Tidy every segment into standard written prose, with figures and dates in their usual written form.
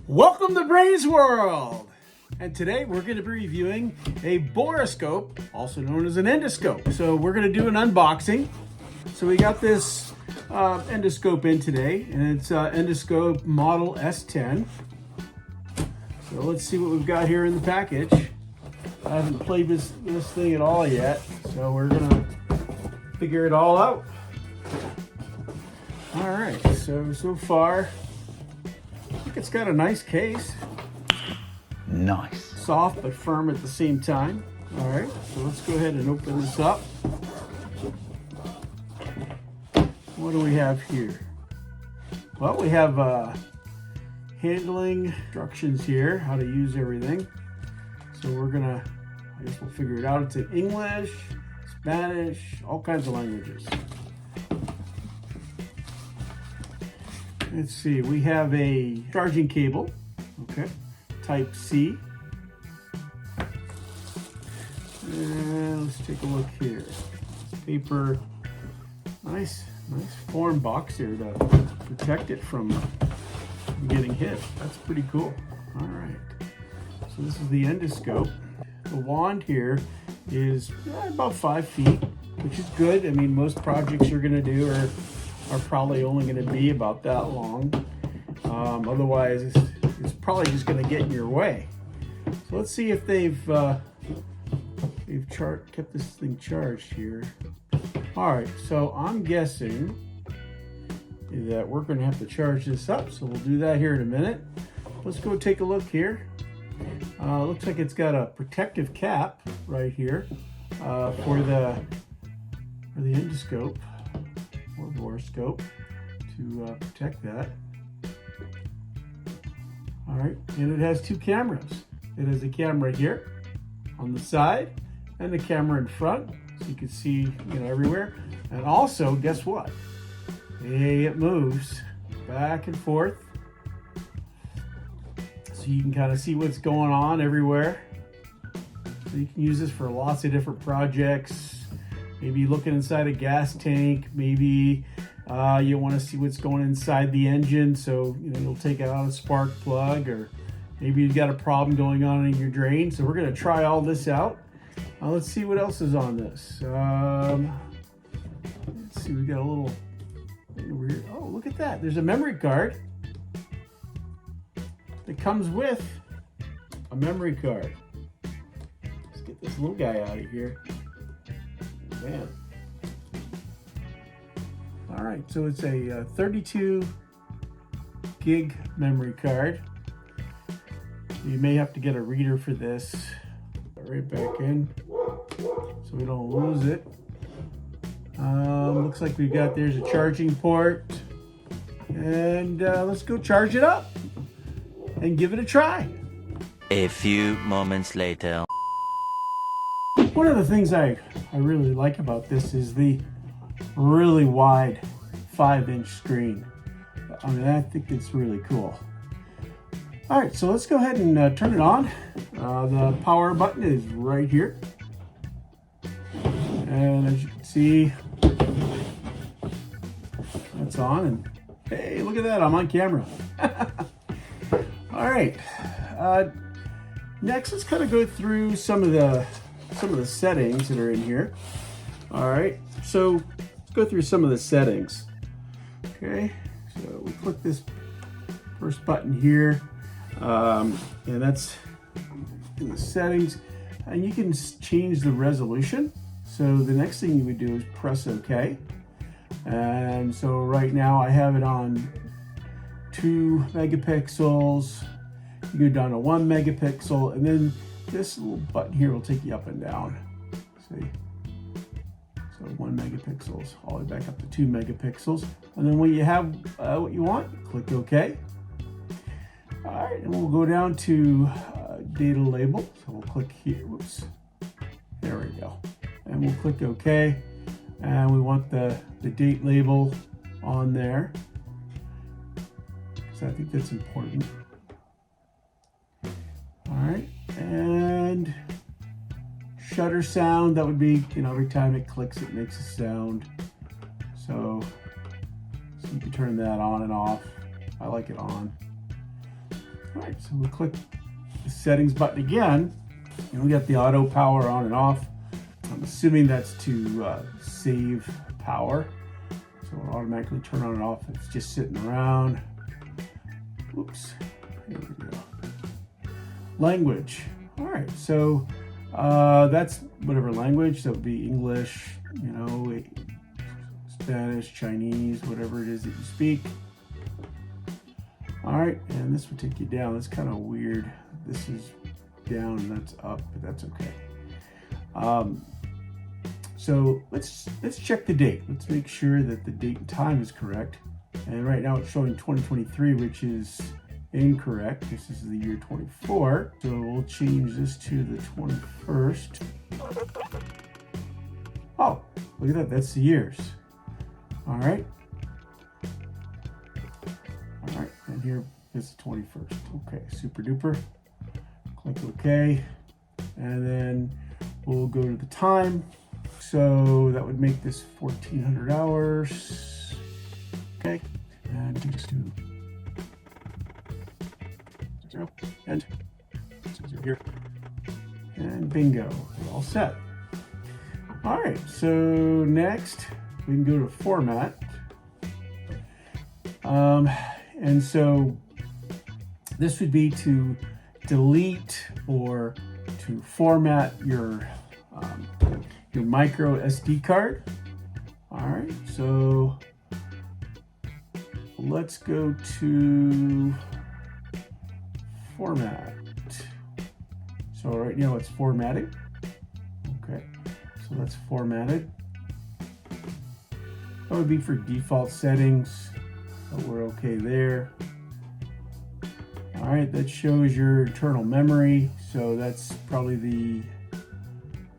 Welcome to Brain's World! And today we're going to be reviewing a borescope, also known as an endoscope. So we're going to do an unboxing. So we got this endoscope in today, and it's endoscope model S10. So let's see what we've got here in the package. I haven't played this thing at all yet, so we're going to figure it all out. All right, so far, I think it's got a nice case. Nice. Soft but firm at the same time. All right, so let's go ahead and open this up. What do we have here? Well, we have handling instructions here, how to use everything. So I guess we'll figure it out. It's in English, Spanish, all kinds of languages. Let's see, we have a charging cable, okay, type C. And let's take a look here. Paper, nice form box here to protect it from getting hit. That's pretty cool. All right, so this is the endoscope. The wand here is about 5 feet, which is good. I mean, most projects you're gonna do are probably only going to be about that long. Otherwise, it's probably just going to get in your way. So let's see if they've kept this thing charged here. All right, so I'm guessing that we're going to have to charge this up. So we'll do that here in a minute. Let's go take a look here. Looks like it's got a protective cap right here for the endoscope. Or borescope to protect that. All right, and it has 2 cameras. It has a camera here on the side and a camera in front, so you can see everywhere. And also, guess what? It moves back and forth, so you can kind of see what's going on everywhere. So you can use this for lots of different projects. Maybe looking inside a gas tank, maybe you want to see what's going inside the engine, so you'll take out a spark plug, or maybe you've got a problem going on in your drain. So we're going to try all this out. Let's see what else is on this. Let's see, we got a little weird. Oh, look at that. There's a memory card that comes with a memory card. Let's get this little guy out of here. Man. All right, so it's a 32 gig memory card. You may have to get a reader for this. Right back in so we don't lose it. Looks like we've got, there's a charging port, and let's go charge it up and give it a try. A few moments later. One of the things I really like about this is the really wide 5-inch screen. I mean, I think it's really cool. All right, so let's go ahead and turn it on. The power button is right here. And as you can see, that's on. And hey, look at that, I'm on camera. All right, next let's kind of go through some of the settings that are in here. All right, so let's go through some of the settings. Okay, so we click this first button here, and that's in the settings, and you can change the resolution. So the next thing you would do is press OK. And so right now I have it on 2 megapixels. You go down to 1 megapixel, and then this little button here will take you up and down. See? So 1 megapixels, all the way back up to 2 megapixels. And then when you have what you want, click OK. All right, and we'll go down to data label. So we'll click here, whoops. There we go. And we'll click OK. And we want the date label on there, so I think that's important. All right, and shutter sound, that would be, every time it clicks, it makes a sound. So you can turn that on and off. I like it on. All right, so we click the settings button again, and we got the auto power on and off. I'm assuming that's to save power. So it'll automatically turn on and off. It's just sitting around. Oops, here we go. Language. All right, so that's whatever language. That would be English, you know, Spanish, Chinese, whatever it is that you speak. All right, and this would take you down. That's kind of weird. This is down and that's up, but that's okay. So let's check the date. Let's make sure that the date and time is correct. And right now it's showing 2023, which is incorrect. This is the year 24. So we'll change this to the 21st. Oh, look at that. That's the years. All right. All right. And here is the 21st. Okay. Super duper. Click OK. And then we'll go to the time. So that would make this 1400 hours. Okay. And we can just do 0 and 0 here. And bingo. We're all set. All right. So next we can go to format. And so this would be to delete or to format your micro SD card. All right, so let's go to format. So right now it's formatting. Okay, so that's formatted. That would be for default settings, but we're okay there. All right, that shows your internal memory. So that's probably the,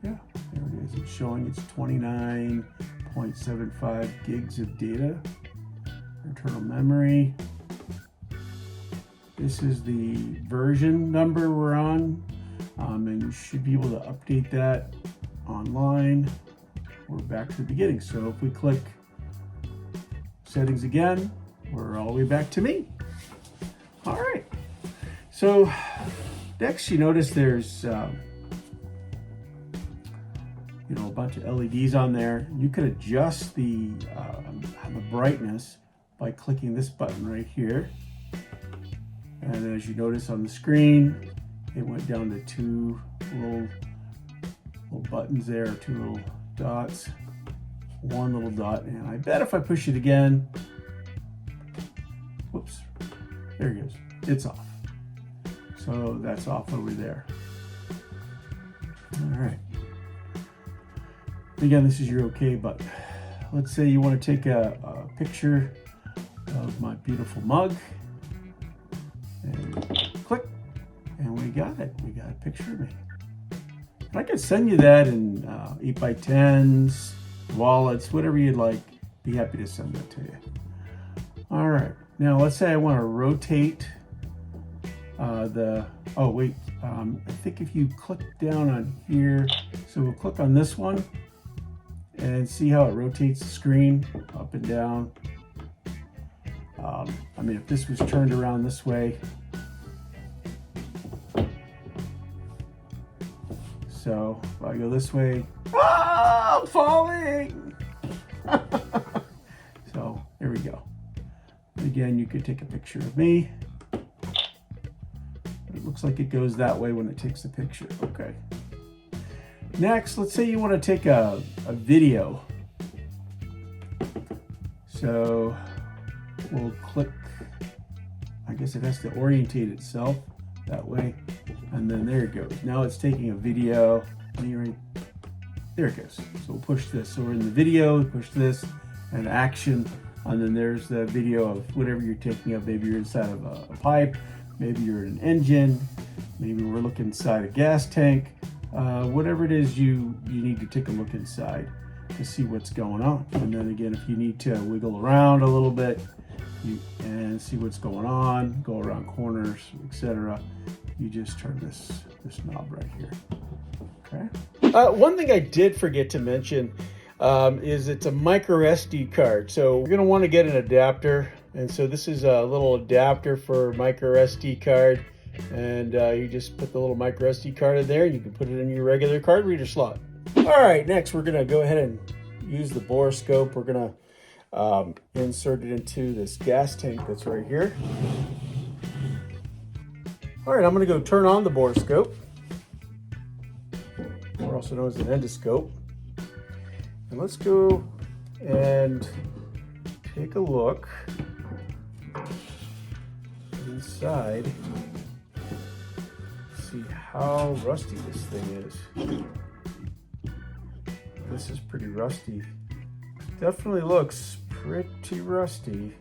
yeah, there it is. It's showing it's 29.75 gigs of data, internal memory. This is the version number we're on, and you should be able to update that online. We're back to the beginning. So if we click settings again, we're all the way back to me. All right. So next, you notice there's a bunch of LEDs on there. You can adjust the brightness by clicking this button right here. And as you notice on the screen, it went down to two little buttons there, two little dots, one little dot. And I bet if I push it again, whoops, there it goes. It's off. So that's off over there. All right. Again, this is your OK button. Let's say you want to take a picture of my beautiful mug. And click. And we got it. We got a picture of me. And I could send you that in 8x10s, wallets, whatever you'd like. Be happy to send that to you. All right. Now, let's say I want to rotate I think if you click down on here, so we'll click on this one and see how it rotates the screen up and down. I mean, if this was turned around this way, so if I go this way, I'm falling. So there we go. Again, you could take a picture of me. It looks like it goes that way when it takes the picture. Okay. Next, let's say you want to take a video. So we'll click, I guess it has to orientate itself that way. And then there it goes. Now it's taking a video. There it goes. So we'll push this. So we're in the video, push this, and action. And then there's the video of whatever you're taking of. Maybe you're inside of a pipe. Maybe you're in an engine. Maybe we're looking inside a gas tank. Whatever it is you need to take a look inside to see what's going on. And then again, if you need to wiggle around a little bit and see what's going on, go around corners, etc., you just turn this knob right here. Okay. One thing I did forget to mention is it's a micro SD card. So you're going to want to get an adapter And so this is a little adapter for micro SD card, and you just put the little micro SD card in there, and you can put it in your regular card reader slot. All right, next we're gonna go ahead and use the borescope. We're gonna insert it into this gas tank that's right here. All right, I'm gonna go turn on the borescope, or also known as an endoscope. And let's go and take a look inside, see how rusty this thing is. This is pretty rusty. Definitely looks pretty rusty.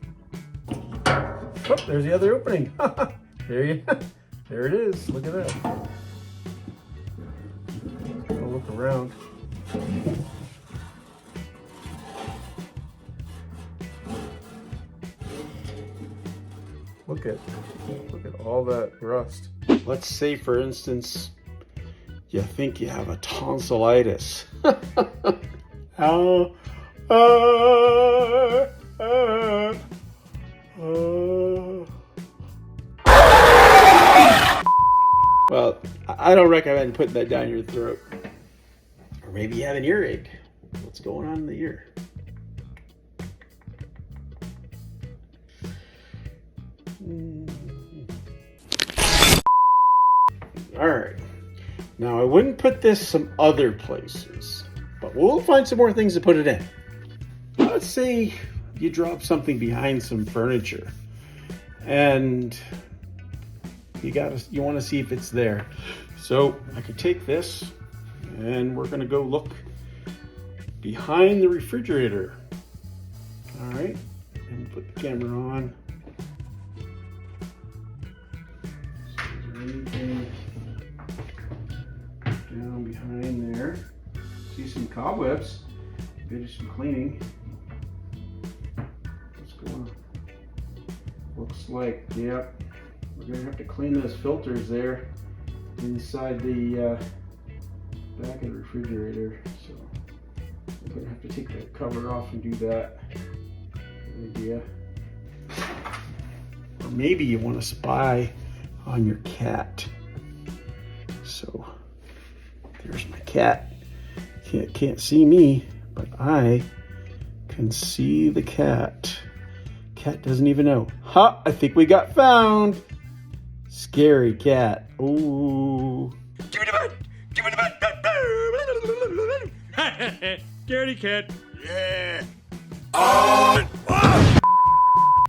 Oh, there's the other opening. There it is. Look at that. I'll look around. Look at all that rust. Let's say, for instance, you think you have a tonsillitis. Well, I don't recommend putting that down your throat. Or maybe you have an earache. What's going on in the ear? All right, now I wouldn't put this some other places, but we'll find some more things to put it in. Let's say you drop something behind some furniture and you want to see if it's there. So I could take this and we're going to go look behind the refrigerator. All right, and put the camera on. Is there anything down behind there? See some cobwebs. Maybe do some cleaning. What's going on? Looks like, yep. We're gonna have to clean those filters there inside the back of the refrigerator. So we're gonna have to take the cover off and do that. Good idea. Or maybe you want to spy on your cat. So there's my cat. Can't see me, but I can see the cat. Cat doesn't even know. Ha! I think we got found. Scary cat. Ooh. Give me the butt. Give me the butt. Scaredy cat. Yeah.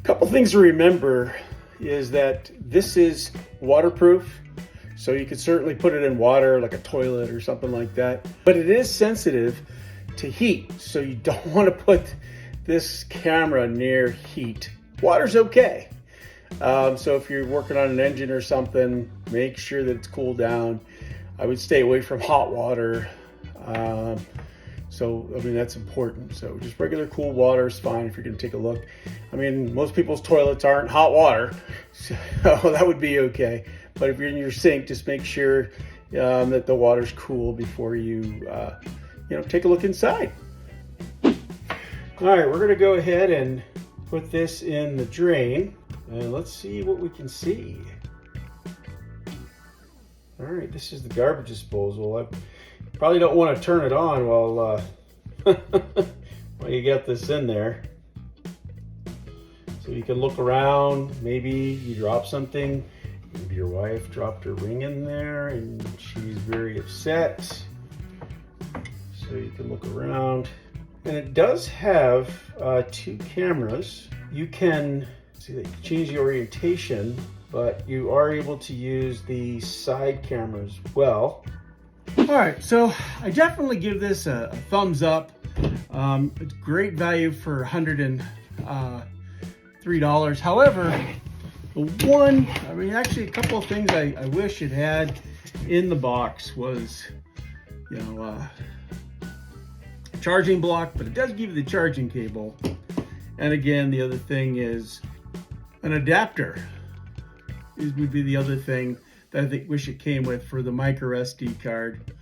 Couple things to remember is that this is waterproof, so you could certainly put it in water like a toilet or something like that, but it is sensitive to heat, so you don't want to put this camera near heat. Water's okay. So if you're working on an engine or something, make sure that it's cooled down. I would stay away from hot water. So, I mean, that's important. So just regular cool water is fine if you're gonna take a look. I mean, most people's toilets aren't hot water, so that would be okay. But if you're in your sink, just make sure that the water's cool before you, take a look inside. All right, we're gonna go ahead and put this in the drain, and let's see what we can see. All right, this is the garbage disposal. I probably don't want to turn it on while you get this in there. So you can look around, maybe you drop something. Maybe your wife dropped her ring in there and she's very upset. So you can look around. And it does have 2 cameras. You can see that you change the orientation, but you are able to use the side camera as well. All right, so I definitely give this a thumbs up. It's great value for $103. However, actually a couple of things I wish it had in the box was, a charging block, but it does give you the charging cable. And again, the other thing is an adapter. Would be the other thing that I wish it came with for the micro SD card.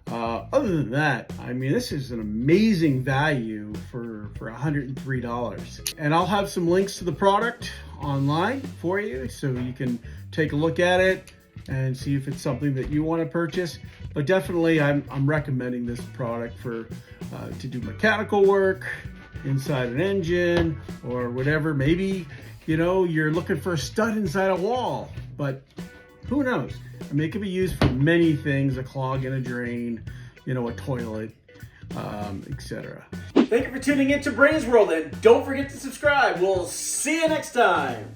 Other than that, I mean, this is an amazing value for for $103. And I'll have some links to the product online for you so you can take a look at it and see if it's something that you want to purchase. But definitely I'm recommending this product for to do mechanical work inside an engine or whatever. Maybe, you know, you're looking for a stud inside a wall, but who knows? I mean, it can be used for many things, a clog in a drain, you know, a toilet, etc. Thank you for tuning in to Brains World, and don't forget to subscribe. We'll see you next time.